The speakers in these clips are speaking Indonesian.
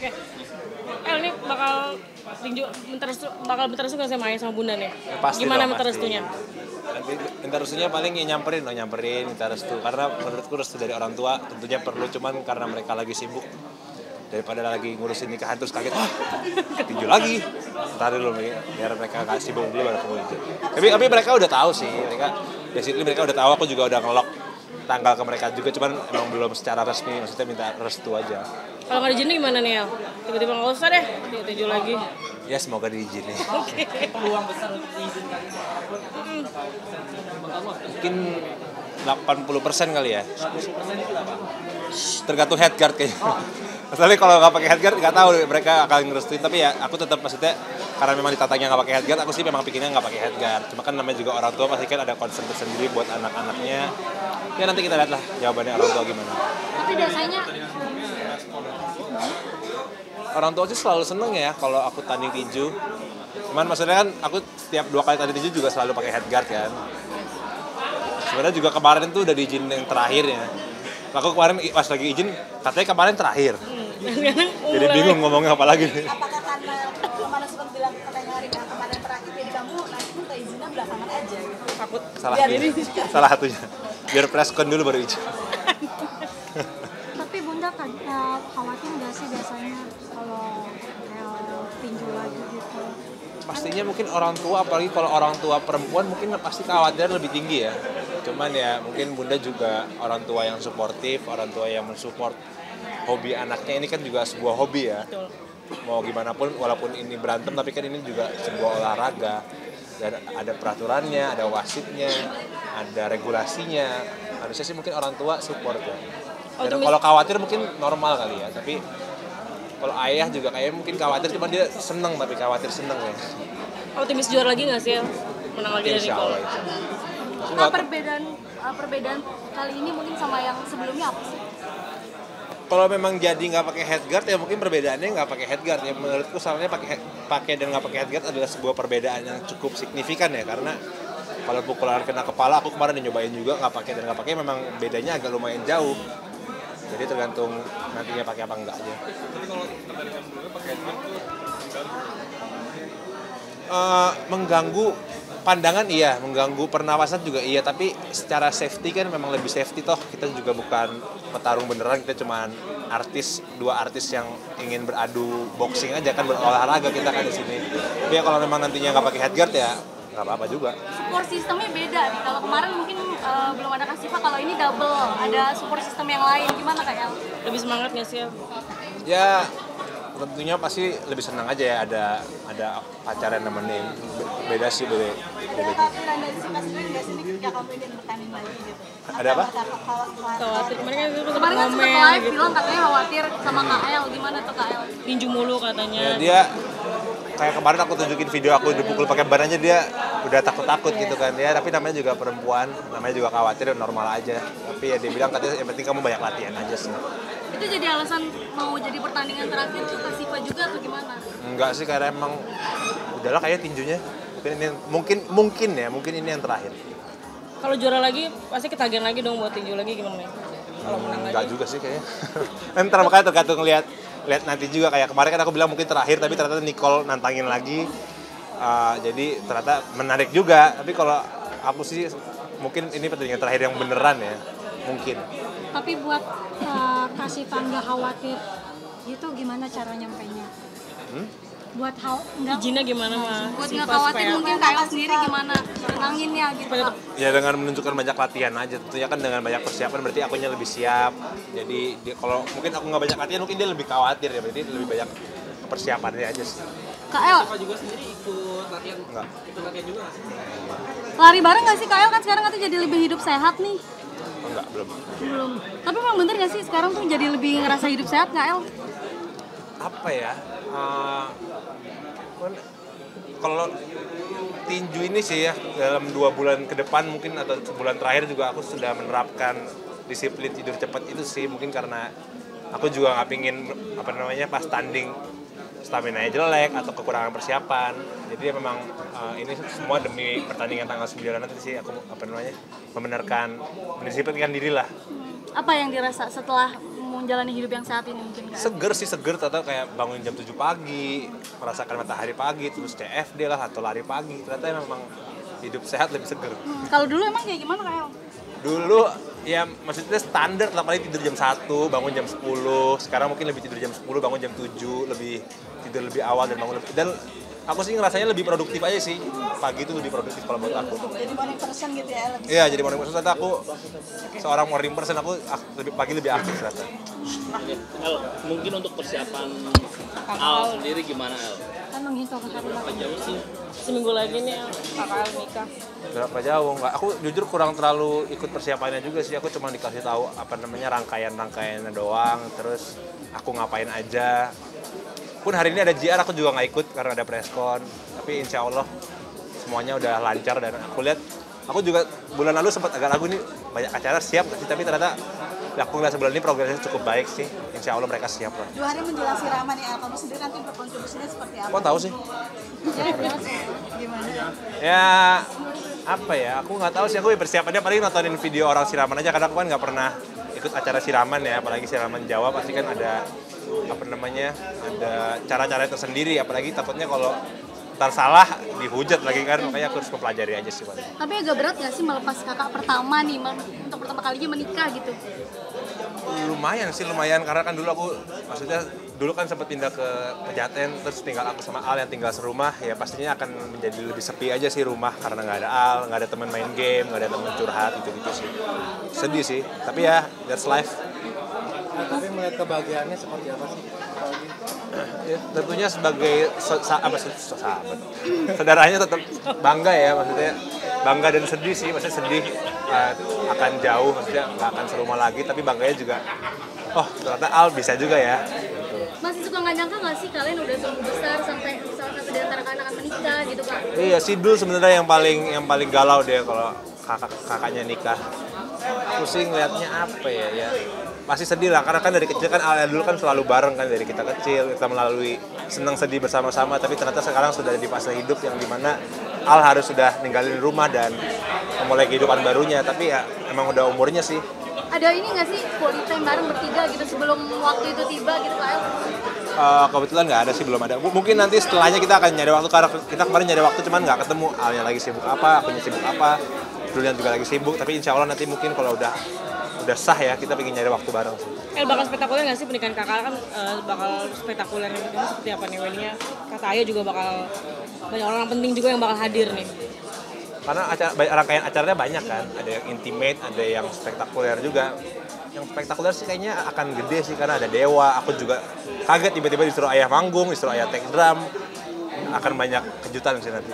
Oke. Ini bakal minta restu nggak sama ayah sama bunda nih? Ya, pasti gimana dong, minta pasti. restunya? Nanti minta restunya paling ya nyamperin minta restu. Karena menurutku restu dari orang tua tentunya perlu, cuman karena mereka lagi sibuk daripada lagi ngurusin nikahan terus kaget, tinju lagi. Ntar dulu biar mereka gak sibuk dulu baru tinju. Tapi mereka udah tahu sih, mereka udah tahu, aku juga udah ngelok tanggal ke mereka juga, cuman emang belum secara resmi, maksudnya minta restu aja. Kalau nggak diizinin gimana nih, El? Tiba-tiba nggak usah deh, tinju lagi. Ya semoga diizinin. Oke. Peluang besar untuk diizinkan. Mungkin 80% kali ya. 10% itu apa? Tergantung headguard kayaknya. Masalahnya kalau nggak pakai headguard nggak tahu mereka akan ngerestuin, tapi ya aku tetap maksudnya karena memang ditantangnya nggak pakai headguard, aku sih memang pikirnya nggak pakai headguard. Cuma kan namanya juga orang tua pasti kan ada concern tersendiri buat anak-anaknya. Ya nanti kita lihat lah jawabannya orang tua gimana. Tapi biasanya Orang tua sih selalu seneng ya kalau aku tanding tinju. Cuman maksudnya kan aku setiap 2 kali tanding tinju juga selalu pakai headguard kan. Sebenarnya juga kemarin tuh udah diizin yang terakhir ya. Aku kemarin pas lagi izin katanya kemarin terakhir. Jadi bingung ngomongnya apa lagi. Apakah karena kemarin sempat bilang katanya hari kemarin terakhir jadi kamu nanti minta izinnya belakangan aja gitu. Takut. Salah satunya. Biar preskon dulu baru izin. tapi bunda kan khawatir nggak sih biasanya kalau tinju lagi gitu? Pastinya mungkin orang tua, apalagi kalau orang tua perempuan mungkin pasti kekhawatiran lebih tinggi ya. Cuman ya mungkin bunda juga orang tua yang suportif, orang tua yang mensupport hobi anaknya. Ini kan juga sebuah hobi ya. Betul. Mau gimana pun walaupun ini berantem tapi kan ini juga sebuah olahraga. Dan ada peraturannya, ada wasitnya, ada regulasinya. Harusnya sih mungkin orang tua support ya. Dan kalau khawatir mungkin normal kali ya, tapi kalau ayah juga kayaknya mungkin khawatir, cuma dia seneng tapi khawatir seneng ya. Optimis juara lagi nggak sih, El? Menang lagi dari Insya Allah Nicole. itu. Aku Nah, nggak- perbedaan kali ini mungkin sama yang sebelumnya apa sih? Kalau memang jadi nggak pakai headguard ya mungkin perbedaannya nggak pakai headguard ya. Menurutku soalnya pakai dan nggak pakai headguard adalah sebuah perbedaan yang cukup signifikan ya, karena kalau pukulan kena kepala, aku kemarin nyobain juga nggak pakai dan nggak pakai, memang bedanya agak lumayan jauh. Jadi tergantung nantinya pakai apa enggak aja. Jadi kalau pertandingan dulu pakai headband tuh Mengganggu pandangan iya, mengganggu pernapasan juga iya, tapi secara safety kan memang lebih safety toh. Kita juga bukan petarung beneran, kita cuma dua artis yang ingin beradu boxing aja kan, berolahraga kita kan di sini. Tapi ya kalau memang nantinya nggak pakai headguard ya nggak apa-apa juga. Support sistemnya beda nih. Kalau kemarin mungkin belum ada Kasifa, kalau ini double, ada support sistem yang lain. Gimana Kak El? Lebih semangat nggak sih, El? Ya tentunya pasti lebih senang aja ya ada pacar yang nemenin. Beda sih beda. Kekhawatiran dari si Mas Rin nggak sih nih ketika kamu ingin bertanding lagi gitu? Ada apa? Khawatir. Kemarin kan itu Kemarin kan sempat ngomel live gitu. bilang katanya khawatir sama Kak El. Gimana tuh Kak El? Tinju mulu katanya. Ya, dia kayak kemarin aku tunjukin video aku dipukul pakai ban aja dia udah takut-takut gitu kan ya, tapi namanya juga perempuan, namanya juga khawatir, normal aja. Tapi ya dia bilang katanya yang penting kamu banyak latihan aja sih. Itu jadi alasan mau jadi pertandingan terakhir tuh Kasifa juga atau gimana? Enggak sih, karena emang udahlah kayak tinjunya. Mungkin ini yang terakhir. Kalau juara lagi pasti ketagihan lagi dong buat tinju lagi gimana nih? Kalau menang Enggak lagi. juga sih kayaknya. Ntar makanya tergantung lihat nanti juga, kayak kemarin kan aku bilang mungkin terakhir tapi ternyata Nicole nantangin lagi. Jadi ternyata menarik juga. Tapi kalau aku sih mungkin ini pertandingan terakhir yang beneran ya. Mungkin. Tapi buat Kasifa nggak khawatir gitu, gimana cara nyampainya? Buat nggak Izinnya gimana, Mas? buat nggak khawatir mungkin Kak El sendiri gimana nenanginnya gitu Kak? Ya dengan menunjukkan banyak latihan aja, tentunya kan dengan banyak persiapan berarti akunya lebih siap. Jadi kalau mungkin aku nggak banyak latihan mungkin dia lebih khawatir ya, berarti lebih banyak persiapannya aja sih. Kak El, Kasifa juga sendiri ikut latihan. Enggak. Ikut latihan juga nggak sih? lari bareng nggak sih Kak El? Kan sekarang katanya jadi lebih hidup sehat nih. Enggak, belum. Belum. Tapi memang bener nggak sih sekarang tuh jadi lebih ngerasa hidup sehat Kak El? Apa ya? Kalau tinju ini sih ya dalam 2 bulan ke depan mungkin atau sebulan terakhir juga aku sudah menerapkan disiplin tidur cepat itu sih, mungkin karena aku juga nggak pingin pas tanding stamina jelek atau kekurangan persiapan. Jadi ya memang ini semua demi pertandingan tanggal 9 nanti sih aku membenarkan mendisiplinkan diri lah. Apa yang dirasa setelah menjalani hidup yang saat ini mungkin Kak? Seger sih, seger, ternyata kayak bangun jam 7 pagi, merasakan matahari pagi, terus CFD lah atau lari pagi. Ternyata memang hidup sehat lebih seger. Kalau dulu emang kayak gimana Kak El? Dulu ya maksudnya standar, tiap kali tidur jam 1, bangun jam 10. Sekarang mungkin lebih tidur jam 10, bangun jam 7, lebih tidur lebih awal dan bangun lebih. Dan aku sih ngerasanya lebih produktif aja sih. Pagi itu lebih produktif kalau buat aku. Jadi morning person gitu ya, lebih Iya, jadi morning person. Ternyata aku seorang morning person, aku lebih pagi lebih aktif ternyata. El, mungkin untuk persiapan Al sendiri gimana El? Kan menghitung Berapa jauh sih? Seminggu lagi nih kakak nikah. Berapa jauh nggak? Aku jujur kurang terlalu ikut persiapannya juga sih. Aku cuma dikasih tahu apa namanya rangkaian-rangkaiannya doang. Terus aku ngapain aja. Pun hari ini ada JR, aku juga nggak ikut karena ada preskon. Tapi insya Allah semuanya udah lancar dan aku lihat. Aku juga bulan lalu sempat agak ragu nih, banyak acara siap nggak sih? Tapi ternyata aku lihat sebulan ini progresnya cukup baik sih. Insya Allah mereka siap lah. 2 hari menjelang siraman nih, kamu sendiri nanti berkontribusinya seperti apa? Kok tahu sih? Gimana? Ya apa ya, aku nggak tahu sih. Aku persiapannya paling nontonin video orang siraman aja karena aku kan nggak pernah ikut acara siraman ya, apalagi siraman Jawa pasti kan ada apa namanya, ada cara-cara tersendiri, apalagi takutnya kalau ntar salah dihujat lagi kan, makanya aku harus mempelajari aja sih paling. Tapi agak berat nggak sih melepas kakak pertama nih, untuk pertama kalinya menikah gitu? Lumayan sih, lumayan, karena kan dulu aku, maksudnya dulu kan sempat pindah ke Pejaten, terus tinggal aku sama Al yang tinggal serumah, ya pastinya akan menjadi lebih sepi aja sih rumah, karena nggak ada Al, nggak ada teman main game, nggak ada teman curhat, gitu-gitu sih. Sedih sih, tapi ya that's life. Tapi melihat kebahagiaannya seperti apa sih? Ya, tentunya sebagai sahabat, saudaranya tetap bangga ya, maksudnya bangga dan sedih sih, maksudnya sedih akan jauh, maksudnya nggak akan serumah lagi, tapi bangganya juga, oh ternyata Al bisa juga ya. Masih suka nggak nyangka nggak sih kalian udah tumbuh besar sampai salah satu dari antara kalian akan menikah gitu Kak? Iya, Sidul sebenarnya yang paling galau deh kalau kakaknya nikah. Aku sih ngeliatnya apa ya, pasti sedih lah, karena kan dari kecil kan Al dulu kan selalu bareng kan, dari kita kecil kita melalui senang sedih bersama-sama, tapi ternyata sekarang sudah di fase hidup yang dimana Al harus sudah ninggalin rumah dan memulai kehidupan barunya, tapi ya emang udah umurnya sih. Ada ini nggak sih quality time bareng bertiga gitu sebelum waktu itu tiba gitu Kak El? Kebetulan nggak ada sih, belum ada. Mungkin nanti setelahnya kita akan nyari waktu, karena kita kemarin nyari waktu cuman nggak ketemu. Alnya lagi sibuk apa, akunya sibuk apa, Julian juga lagi sibuk, tapi insya Allah nanti mungkin kalau udah sah ya, kita pengen nyari waktu bareng sih. Bakal spektakuler nggak sih pernikahan kakak kan bakal spektakuler ini seperti apa nih weddingnya? Kata Ayo juga bakal banyak orang penting juga yang bakal hadir nih. Karena rangkaian acaranya banyak kan, ada yang intimate, ada yang spektakuler juga. Yang spektakuler sih kayaknya akan gede sih, karena ada Dewa. Aku juga kaget tiba-tiba disuruh ayah manggung, disuruh ayah take drum. Akan banyak kejutan sih nanti.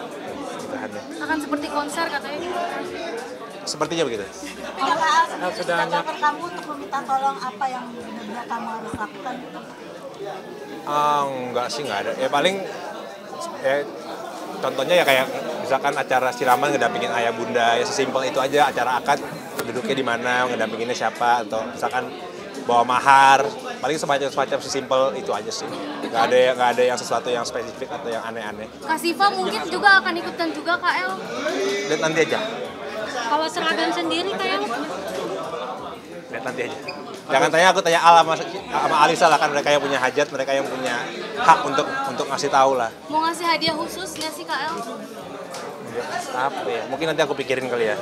Akan seperti konser katanya. Sepertinya begitu. Tapi kakak Al sendiri sudah telepon kamu untuk meminta tolong apa yang benar-benar kamu harus lakukan gitu? Enggak sih, enggak ada. Ya paling contohnya ya kayak misalkan acara siraman ngedampingin ayah bunda, ya sesimpel itu aja. Acara akad duduknya di mana, ngedampinginnya siapa, atau misalkan bawa mahar, paling semacam sesimpel itu aja sih. Nggak ada yang sesuatu yang spesifik atau yang aneh-aneh. Kak Siva mungkin juga akan ikutan juga Kak El? Lihat nanti aja. Kalau seragam sendiri Kak El? Lihat nanti aja. Jangan tanya aku, tanya Al sama Alisa lah, kan mereka yang punya hajat, mereka yang punya hak untuk ngasih tahu lah. Mau ngasih hadiah khusus nggak sih Kak El? Apa ya? Mungkin nanti aku pikirin kali ya.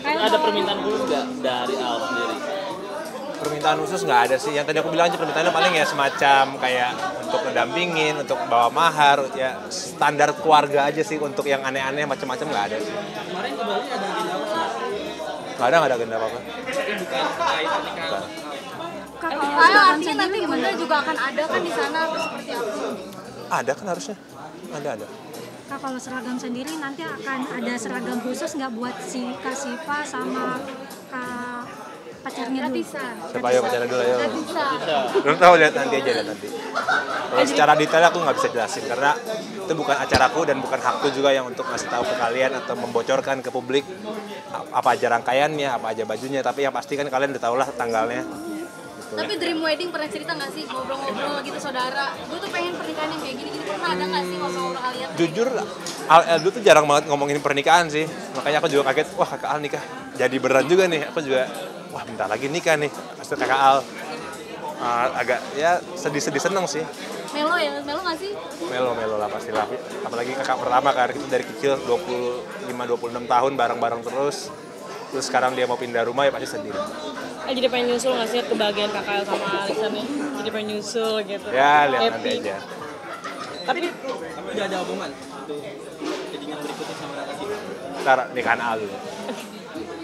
Ada permintaan khusus nggak dari Al sendiri? Permintaan khusus nggak ada sih. Yang tadi aku bilang aja permintaannya paling ya semacam kayak untuk ngedampingin, untuk bawa mahar, ya standar keluarga aja sih. Untuk yang aneh-aneh macam-macam nggak ada sih. Kemarin ke Bali ada agenda apa? Nggak ada agenda apa-apa. Tapi bukan terkait pernikahan. Kak El artinya nanti bunda juga akan ada kan di sana atau seperti apa? Ada kan harusnya. Ada. Kak, kalau seragam sendiri nanti akan ada seragam khusus nggak buat si Kak Siva sama Kak pacarnya dulu? Coba ayo pacarnya dulu ayo. Bisa. Belum tahu, lihat nanti aja nanti. Kalau secara detail aku nggak bisa jelasin karena itu bukan acaraku dan bukan hakku juga yang untuk ngasih tahu ke kalian atau membocorkan ke publik apa aja rangkaiannya, apa aja bajunya. Tapi yang pasti kan kalian udah tahu lah tanggalnya. Tapi Dream Wedding pernah cerita nggak sih ngobrol-ngobrol gitu saudara? Gue tuh pengen pernikahan yang kayak gini-gini, pernah ada nggak sih ngobrol-ngobrol kalian? Jujur, Al dulu tuh jarang banget ngomongin pernikahan sih. Makanya aku juga kaget, wah kakak Al nikah. Jadi beneran juga nih, aku juga, wah bentar lagi nikah nih. Maksudnya kakak Al. agak ya sedih-sedih seneng sih. Melo ya, melo nggak sih? Melo lah pastilah. Apalagi kakak pertama kan, kita dari kecil 25-26 tahun bareng-bareng terus. Terus sekarang dia mau pindah rumah ya pasti sedih. Jadi pengen nyusul nggak sih kebahagiaan kakak sama Alexan nih? Jadi pengen nyusul gitu. Ya lihat nanti Happy. aja. Tapi udah ada hubungan untuk jadinya berikutnya sama Kak Siva? Ntar nikahan A dulu.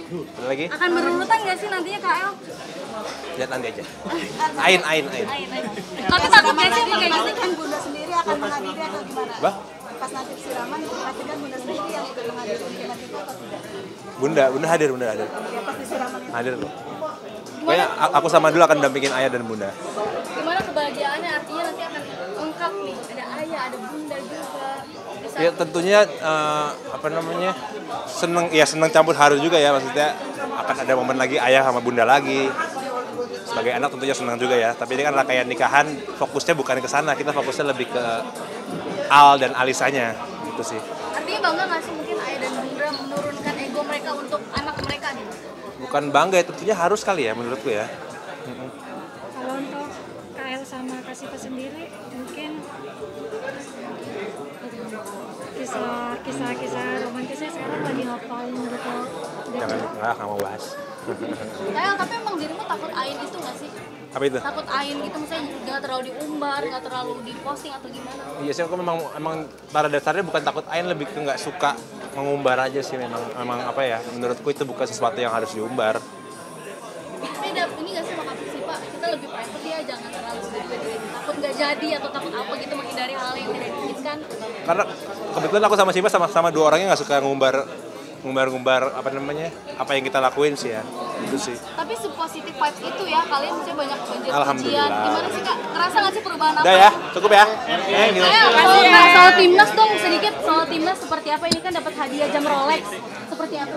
Ada lagi? Akan berurutan nggak sih nantinya KL? Lihat nanti aja. Ain. Tapi takut nggak sih Nanti kayak gitu? kan Bunda sendiri akan menghadiri atau gimana? Bah? Pas nanti siraman, pastikan Bunda sendiri yang ikut menghadiri nikah itu atau tidak? Bunda hadir. Ya pas di siraman itu. Hadir loh. Pokoknya aku sama dulu akan dampingin ayah dan bunda. Gimana kebahagiaannya artinya nanti akan lengkap nih, ada ayah, ada bunda juga. Bisa Ya tentunya seneng campur haru juga ya, maksudnya akan ada momen lagi ayah sama bunda lagi. Sebagai anak tentunya senang juga ya, tapi ini kan rangkaian nikahan fokusnya bukan ke sana, kita fokusnya lebih ke Al dan Alisanya gitu sih. artinya bangga nggak sih mungkin ayah dan bunda menurunkan ego mereka untuk anak mereka nih? Bukan bangga ya, tentunya harus kali ya menurutku ya. Kalau untuk KL sama Kak Siva sendiri mungkin kisah romantisnya sekarang lagi ngapain gitu. Nggak mau bahas. KL, tapi emang dirimu takut ain itu nggak sih? Apa itu? Takut ain gitu misalnya nggak terlalu diumbar, nggak terlalu diposting atau gimana? Iya sih, aku emang pada dasarnya bukan takut ain, lebih ke nggak suka mengumbar aja sih. Memang apa ya, menurutku itu bukan sesuatu yang harus diumbar. Beda ini nggak sih sama Kak Siva, kita lebih private ya, jangan terlalu takut nggak jadi atau takut apa gitu, menghindari hal yang tidak diinginkan. Karena kebetulan aku sama Siva sama dua orangnya nggak suka ngumbar apa yang kita lakuin sih ya, itu sih. Tapi sepositif vibes itu ya, kalian misalnya banyak pujian. Alhamdulillah. Gimana sih Kak? Ngerasa nggak sih perubahan apa? Udah ya, cukup ya. Gitu. Soal timnas dong sedikit, soal timnas seperti apa? Ini kan dapat hadiah jam Rolex. Seperti apa?